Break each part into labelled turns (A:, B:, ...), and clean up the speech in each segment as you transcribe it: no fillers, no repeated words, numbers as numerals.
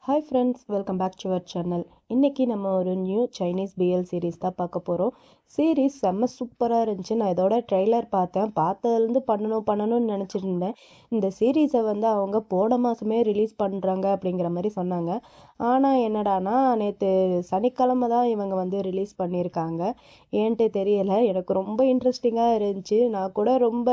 A: Hi friends, welcome back to our channel. இன்றைக்கி நம்ம ஒரு நியூ சைனீஸ் பிஎல் சீரீஸ் தான் பார்க்க போகிறோம். சீரீஸ் செம்ம சூப்பராக இருந்துச்சு. நான் இதோட ட்ரெய்லர் பார்த்ததுலேருந்து பண்ணணும்னு நினச்சிட்டு இருந்தேன். இந்த சீரீஸை அவங்க போன மாதமே ரிலீஸ் பண்ணுறாங்க அப்படிங்கிற மாதிரி சொன்னாங்க. ஆனால் என்னடானா நேற்று சனிக்கிழமை தான் இவங்க ரிலீஸ் பண்ணியிருக்காங்க. ஏன்ட்டு தெரியலை. எனக்கு ரொம்ப இன்ட்ரெஸ்டிங்காக இருந்துச்சு. நான் கூட ரொம்ப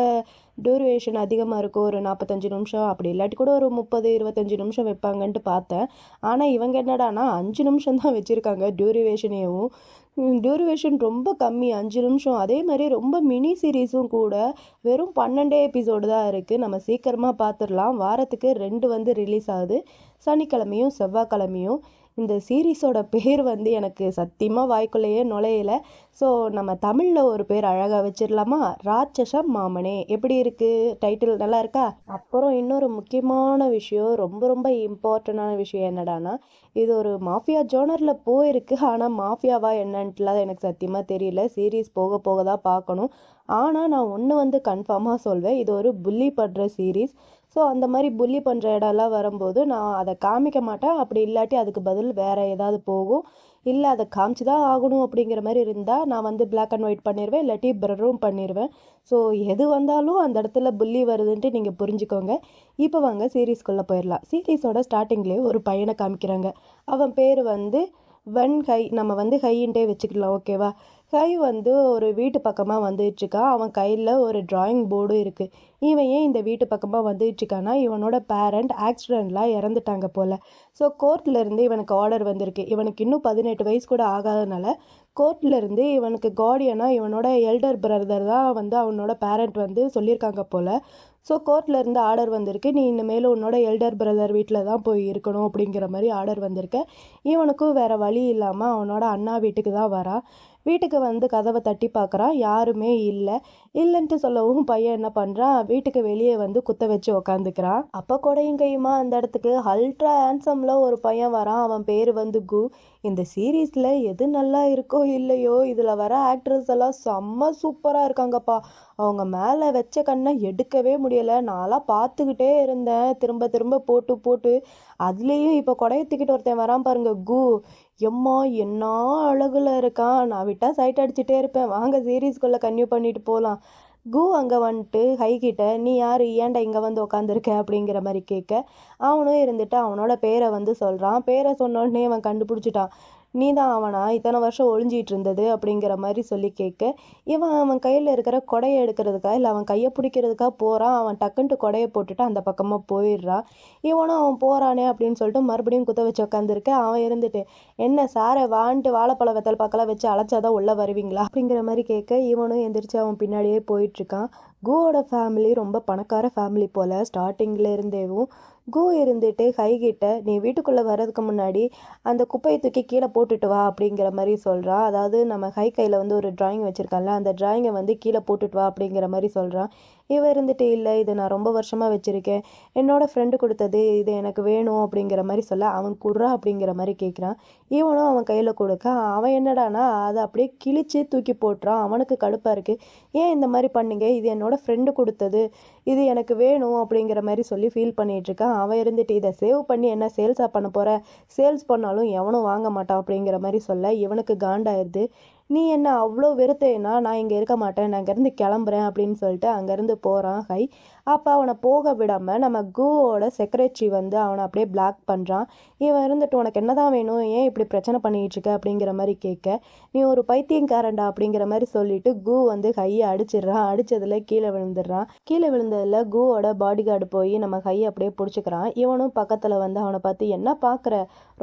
A: டியூரேஷன் அதிகமாக இருக்கும், ஒரு 45 நிமிஷம் அப்படி இல்லாட்டி கூட ஒரு 30-25 நிமிஷம் வைப்பாங்கன்ட்டு பார்த்தேன். ஆனால் இவங்க என்னடானா 5 நிமிஷம் தான் வச்சுருக்காங்க டியூரேஷனையும். டியூரேஷன் ரொம்ப கம்மி, 5 நிமிஷம். அதே மாதிரி ரொம்ப மினி சீரீஸும் கூட. வெறும் 12 எபிசோடு தான் இருக்குது. நம்ம சீக்கிரமாக பார்த்துடலாம். வாரத்துக்கு 2 ரிலீஸ் ஆகுது, சனிக்கிழமையும் செவ்வாய்க்கிழமையும். இந்த சீரீஸோட பேர் எனக்கு சத்தியமாக வாய்க்குள்ளேயே நுழையலை. ஸோ நம்ம தமிழில் ஒரு பேர் அழகாக வச்சிடலாமா? ராட்சச மாமனே. எப்படி இருக்குது டைட்டில்? நல்லா இருக்கா? அப்புறம் இன்னொரு முக்கியமான விஷயம், ரொம்ப ரொம்ப இம்பார்ட்டண்டான விஷயம் என்னடானா, இது ஒரு மாஃபியா ஜோனரில் போயிருக்கு. ஆனால் மாஃபியாவா என்னன்ட்டுலாம் எனக்கு சத்தியமாக தெரியல. சீரீஸ் போக போக தான் பார்க்கணும். ஆனால் நான் ஒன்று கன்ஃபார்மாக சொல்வேன், இது ஒரு புள்ளி பண்ணுற சீரீஸ். ஸோ அந்த மாதிரி புள்ளி பண்ணுற இடம்லாம் வரும்போது நான் அதை காமிக்க மாட்டேன். அப்படி இல்லாட்டி அதுக்கு பதில் வேறு ஏதாவது போகும். இல்லை அதை காமிச்சு தான் ஆகணும் அப்படிங்கிற மாதிரி இருந்தால் நான் பிளாக் அண்ட் ஒயிட் பண்ணிடுவேன், இல்லாட்டி பிரரும் பண்ணிடுவேன். ஸோ எது வந்தாலும் அந்த இடத்துல புள்ளி வருதுன்ட்டு நீங்கள் புரிஞ்சுக்கோங்க. இப்போ சீரீஸ்குள்ளே போயிடலாம். சீரீஸோட ஸ்டார்டிங்லேயே ஒரு பையனை காமிக்கிறாங்க. அவன் பேர் வென் ஹை. நம்ம ஹைன்ட்டே வச்சுக்கலாம், ஓகேவா? ஹை ஒரு வீட்டு பக்கமாக வந்துட்டுருக்கான். அவன் கையில் ஒரு டிராயிங் போர்டும் இருக்குது. இவன் ஏன் இந்த வீட்டு பக்கமாக வந்துட்டுருக்கான்னா, இவனோட பேரண்ட் ஆக்சிடெண்ட்லாம் இறந்துட்டாங்க போல். ஸோ கோர்ட்லேருந்து இவனுக்கு ஆர்டர் வந்திருக்கு. இவனுக்கு இன்னும் 18 வயசு கூட ஆகாதனால கோர்ட்லேருந்து இவனுக்கு கார்டியனாக இவனோட எல்டர் பிரதர் தான் அவனோட பேரண்ட் சொல்லியிருக்காங்க போல். ஸோ கோர்ட்லேருந்து ஆர்டர் வந்திருக்கு, நீ இனிமேல் உன்னோட எல்டர் பிரதர் வீட்டில் தான் போய் இருக்கணும் அப்படிங்கிற மாதிரி ஆர்டர் வந்திருக்கு. இவனுக்கும் வேறு வழி இல்லாமல் அவனோட அண்ணா வீட்டுக்கு தான் வரான். வீட்டுக்கு கதவை தட்டி பார்க்குறான், யாருமே இல்லை. இல்லைன்ட்டு சொல்லவும் பையன் என்ன பண்ணுறான், வீட்டுக்கு வெளியே குத்த வச்சு உக்காந்துக்கிறான். அப்போ கூடயும் கையுமா அந்த இடத்துக்கு அல்ட்ரா ஹேண்ட்ஸமில் ஒரு பையன் வரான். அவன் பேர் கு. இந்த சீரீஸில் எது நல்லா இருக்கோ இல்லையோ, இதில் வர ஆக்ட்ரஸ் எல்லாம் செம்ம சூப்பராக இருக்காங்கப்பா. அவங்க மேலே வச்ச கண்ணை எடுக்கவே முடியலை. நான்லாம் பார்த்துக்கிட்டே இருந்தேன், திரும்ப திரும்ப போட்டு போட்டு. அதுலேயும் இப்போ குடையத்துக்கிட்டு ஒருத்தன் வரான் பாருங்க, கு. எம்மா என்ன அழகுல இருக்கான். நான் விட்டால் சைட் அடிச்சுட்டே இருப்பேன். வாங்க சீரீஸ்குள்ளே கன்டினியூ பண்ணிட்டு போகலாம். கு அங்கே ஹை கிட்ட, நீ யார், ஏன்டா இங்கே உக்காந்துருக்க அப்படிங்கிற மாதிரி கேட்க, அவனும் இருந்துட்டு அவனோட பேரை சொல்கிறான். பேரை சொன்னோடனே அவன் கண்டுபிடிச்சிட்டான். நீ தான் அவனா இத்தனை வருஷம் ஒழிஞ்சிட்டு இருந்தது அப்படிங்கிற மாதிரி சொல்லி கேட்க, அவன் கையில் இருக்கிற கொடையை எடுக்கிறதுக்கா இல்லை அவன் கையை பிடிக்கிறதுக்காக போகிறான். அவன் டக்குன்ட்டு கொடையை போட்டுட்டு அந்த பக்கமாக போயிடுறான். இவனும் அவன் போகிறானே அப்படின்னு சொல்லிட்டு மறுபடியும் குத்த வச்சு உட்காந்துருக்க. அவன் இருந்துட்டு, என்ன சாரை வான்ட்டு வாழைப்பழ வெத்தல் பக்கெல்லாம் வச்சு அழைச்சாதான் உள்ளே வருவீங்களா அப்படிங்கிற மாதிரி கேட்க, இவனும் எந்திரிச்சு அவன் பின்னாடியே போயிட்டுருக்கான். குவோட ஃபேமிலி ரொம்ப பணக்கார ஃபேமிலி போல். ஸ்டார்டிங்கில் இருந்தேவும் கு இருந்துட்டு ஹை கிட்ட, நீ வீட்டுக்குள்ளே வர்றதுக்கு முன்னாடி அந்த குப்பையை தூக்கி கீழே போட்டுட்டு வா அப்படிங்கிற மாதிரி சொல்கிறான். அதாவது நம்ம ஹை கையில் ஒரு டிராயிங் வச்சுருக்கான்ல, அந்த டிராயிங்கை கீழே போட்டுட்டு வா அப்படிங்கிற மாதிரி சொல்கிறான். இவன் இருந்துட்டு, இல்லை இது நான் ரொம்ப வருஷமாக வச்சுருக்கேன், என்னோடய ஃப்ரெண்டு கொடுத்தது, இது எனக்கு வேணும் அப்படிங்கிற மாதிரி சொல்ல, அவன் குடுறா அப்படிங்கிற மாதிரி கேட்குறான். இவனும் அவன் கையில் கொடுக்க, அவன் என்னடானா அதை அப்படியே கிழிச்சு தூக்கி போட்டுறான். அவனுக்கு கடுப்பாக இருக்குது. ஏன் இந்த மாதிரி பண்ணீங்க, இது என்னோடய ஃப்ரெண்டு கொடுத்தது, இது எனக்கு வேணும் அப்படிங்கிற மாதிரி சொல்லி ஃபீல் பண்ணிகிட்ருக்கான். அவன் இருந்துட்டு, இதை சேவ் பண்ணி என்ன சேல்ஸாக பண்ண போகிற, சேல்ஸ் பண்ணாலும் எவனும் வாங்க மாட்டான் அப்படிங்கிற மாதிரி சொல்ல, இவனுக்கு காண்டாயிருது. நீ என்ன அவ்வளோ வெறுத்தேன்னா நான் இங்கே இருக்க மாட்டேன், நான் இங்கேருந்து கிளம்புறேன் அப்படின்னு சொல்லிட்டு அங்கேருந்து போகிறான் ஹை. அப்போ அவனை போக விடாமல் நம்ம குவோட செக்ரட்டரி அவனை அப்படியே பிளாக் பண்ணுறான். இவன் இருந்துட்டு, உனக்கு என்ன தான் வேணும், ஏன் இப்படி பிரச்சனை பண்ணிகிட்டு இருக்க அப்படிங்கிற மாதிரி கேட்க, நீ ஒரு பைத்தியங்காரண்டா அப்படிங்கிற மாதிரி சொல்லிட்டு கு ஹையை அடிச்சிடுறான். அடித்ததில் கீழே விழுந்துடுறான். கீழே விழுந்ததில் குவோட பாடி கார்டு போய் நம்ம ஹையை அப்படியே பிடிச்சிக்கிறான். இவனும் பக்கத்தில் அவனை பார்த்து, என்ன பார்க்குற,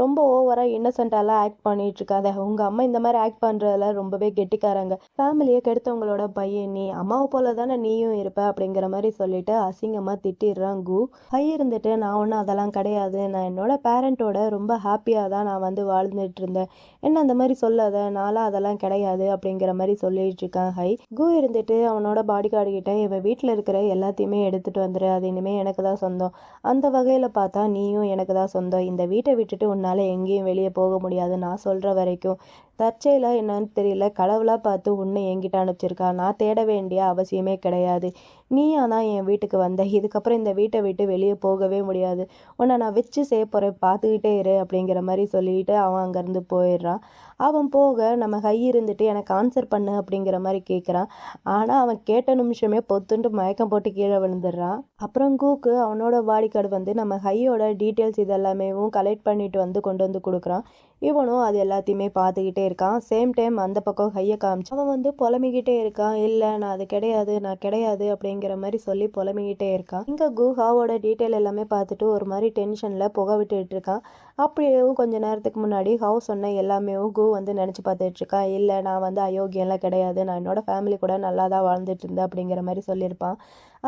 A: ரொம்ப ஓவராக இன்னசென்ட்டாலாம் ஆக்ட் பண்ணிட்டு இருக்காத, உங்கள் அம்மா இந்த மாதிரி ஆக்ட் பண்ணுறதுல ரொம்பவே கெட்டிக்காரங்க, ஃபேமிலியை கெடுத்தவங்களோட பையன் நீ, அம்மாவை போல தானே நீயும் இருப்ப அப்படிங்கிற மாதிரி சொல்லிட்டு அசிங்கமாக திட்டிடுறான் கு. ஹை இருந்துட்டு, நான் ஒன்றும் அதெல்லாம் கிடையாது, நான் என்னோட பேரண்ட்டோட ரொம்ப ஹாப்பியாக தான் நான் வாழ்ந்துட்டு இருந்தேன், என்ன அந்த மாதிரி சொல்லாத, நான்லாம் அதெல்லாம் கிடையாது அப்படிங்கிற மாதிரி சொல்லிட்டு இருக்கான் ஹை. கு இருந்துட்டு அவனோட பாடி கார்டு கிட்ட, இவன் வீட்டில் இருக்கிற எல்லாத்தையுமே எடுத்துகிட்டு வந்துரு, அது இனிமேல் எனக்கு தான் சொந்தம், அந்த வகையில் பார்த்தா நீயும் எனக்கு தான் சொந்தம், இந்த வீட்டை விட்டுட்டு உன்னால் எங்கேயும் வெளியே போக முடியாது, நான் சொல்கிற வரைக்கும். தற்செயலாக என்னன்னு தெரியல, கடவுளாக பார்த்து உன்னை என்கிட்ட அனுப்பிச்சிருக்கா, நான் தேட வேண்டிய அவசியமே கிடையாது, நீயா தான் என் வீட்டுக்கு வந்த, இதுக்கப்புறம் இந்த வீட்டை விட்டு வெளியே போகவே முடியாது, உன்னை நான் வச்சு செய்ய போகிறேன் பார்த்துக்கிட்டே இரு அப்படிங்கிற மாதிரி சொல்லிட்டு அவன் அங்கேருந்து போயிடுறான். அவன் போக நம்ம ஹை இருந்துட்டு எனக்கு ஆன்சர் பண்ணு அப்படிங்கிற மாதிரி கேட்குறான். ஆனால் அவன் கேட்ட நிமிஷமே பொத்துன்ட்டு மயக்கம் போட்டு கீழே விழுந்துடுறான். அப்புறம் கூக்கு அவனோட பாடி கார்டு வந்து நம்ம ஹையோட டீட்டெயில்ஸ் இதெல்லாமே கலெக்ட் பண்ணிட்டு வந்து கொண்டு வந்து கொடுக்குறான். இவனும் அது எல்லாத்தையுமே பார்த்துக்கிட்டே இருக்கான். சேம் டைம் அந்த பக்கம் ஹையை காமிச்சு அவன் வந்து புலம்பிக்கிட்டே இருக்கான். இல்லை நான் அது கிடையாது, நான் கிடையாது அப்படிங்கிற மாதிரி சொல்லி புலம்பிக்கிட்டே இருக்கான். இங்கே ஹாவோட டீட்டெயில் எல்லாமே பார்த்துட்டு ஒரு மாதிரி டென்ஷனில் புகை விட்டுட்டு இருக்கான். அப்படியேவும் கொஞ்ச நேரத்துக்கு முன்னாடி ஹவு சொன்ன எல்லாமே வந்து நினச்சி பார்த்துட்டு இருக்கான். இல்லை நான் வந்து அயோக்கியெல்லாம் கிடையாது, நான் என்னோட ஃபேமிலி கூட நல்லா தான் வாழ்ந்துட்டு இருந்தேன் அப்படிங்கிற மாதிரி சொல்லியிருப்பான்.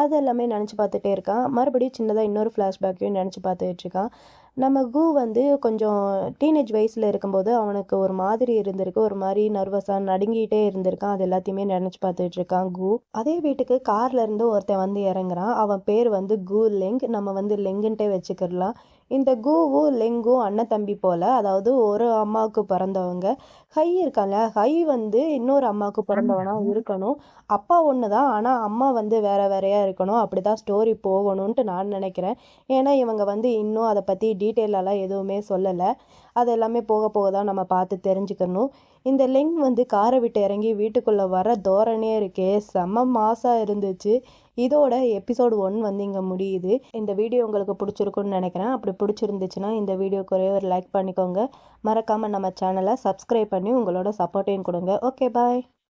A: அது எல்லாமே நினச்சி பார்த்துட்டே இருக்கான். மறுபடியும் சின்னதாக இன்னொரு ஃப்ளாஷ்பேக்கையும் நினச்சி பார்த்துட்டு இருக்கான். நம்ம வந்து கொஞ்சம் டீனேஜ் வயசில் இருக்கும்போது அவனுக்கு ஒரு மாதிரி இருந்திருக்கு, ஒரு மாதிரி நர்வஸாக நடுங்கிட்டே இருந்திருக்கான். அது எல்லாத்தையுமே நினச்சி பார்த்துட்டு இருக்கான் அதே வீட்டுக்கு கார்ல இருந்து ஒருத்தன் வந்து இறங்குறான். அவன் பேர் வந்து லெங், நம்ம வந்து லெங்குன்ட்டே வச்சுக்கிடலாம். இந்த லெங்கும் அண்ணன் தம்பி போல, அதாவது ஒரு அம்மாவுக்கு பிறந்தவங்க. ஹை இருக்கான்ல, ஹை வந்து இன்னொரு அம்மாவுக்கு பிறந்தவனா இருக்கணும். அப்பா ஒன்று தான், ஆனால் அம்மா வந்து வேற வேறையா இருக்கணும். அப்படிதான் ஸ்டோரி போகணும்ன்ட்டு நான் நினைக்கிறேன். ஏன்னா இவங்க வந்து இன்னும் அதை பற்றி டீட்டெயிலெல்லாம் எதுவுமே சொல்லலை. அது எல்லாமே போக போக தான் நம்ம பார்த்து தெரிஞ்சுக்கணும். இந்த லெங் வந்து காரை விட்டு இறங்கி வீட்டுக்குள்ளே வர தோரணையே இருக்கே, செம்ம மாசாக இருந்துச்சு. இதோட எபிசோடு 1 வந்து இங்கே முடியுது. இந்த வீடியோ உங்களுக்கு பிடிச்சிருக்குன்னு நினைக்கிறேன். அப்படி பிடிச்சிருந்துச்சுன்னா இந்த வீடியோக்கு ஒரே ஒரு லைக் பண்ணிக்கோங்க. மறக்காமல் நம்ம சேனலை சப்ஸ்கிரைப் பண்ணி உங்களோட சப்போர்ட்டையும் கொடுங்க. ஓகே, பாய்.